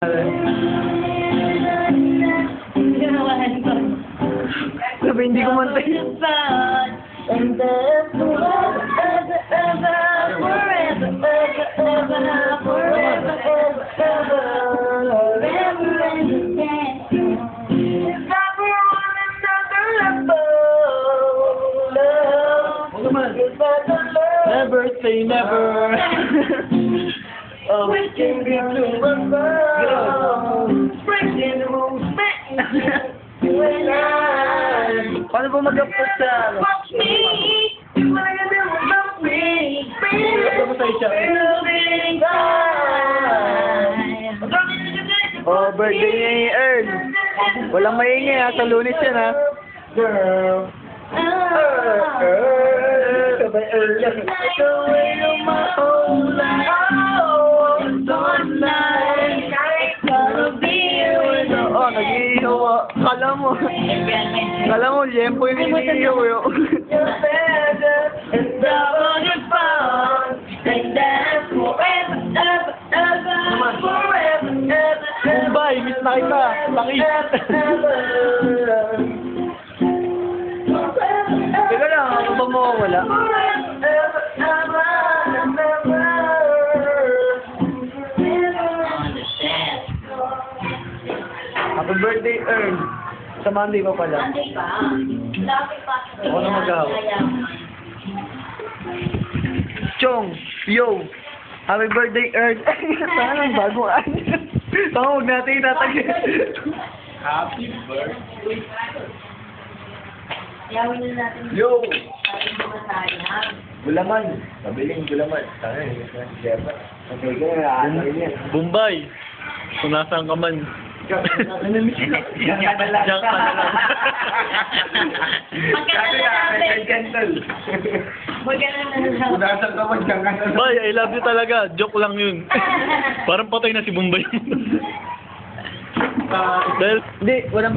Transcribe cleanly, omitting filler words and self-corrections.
Sabi, hindi ko mantay. And that's forever, ever, forever, ever, forever, ever, forever and a day. Never on another level. Never say never. We can be together. Breaking the rules, you and I. Paano ba mag-upload sa ano? Watch me, you wanna do about me. Ano sa isya? Oh, birthday niya yung Earl. Walang maingay ha, sa Lunes yan ha. Girl. Sabay Earl yan. The way of my whole life. Oh, don't lie. Gonna be with you. Oh, nag-iihaw. Kala mo, Yempo yung iniihaw yun. You're better and double your fun. And that's forever, ever, ever, forever, ever, Mumbai, miss na kita. Sakit. Teka lang, ako ba mawawala? Happy birthday, Earl. Sa Monday pa pala. Monday pa. Lapit pa. Ako na mag-ahawak. Chong, yo. Happy birthday, Earl. Saan ang bago ano? Huwag natin itatagin. Happy birthday. Yawin na natin. Yo! Sabi mo masayang. Gulaman. Mabiling gulaman. Tangin, Jefa. Okay, kaya Bombay. Kung nasaan ka man. Diyan ka na lang. Diyan ka na lang. Magkano natin. Magkano na lang. Udasan ka man, diyan ka na lang. Bay, I love you talaga. Joke lang yun. Parang patay na si Bombay. Dahil Hindi, walang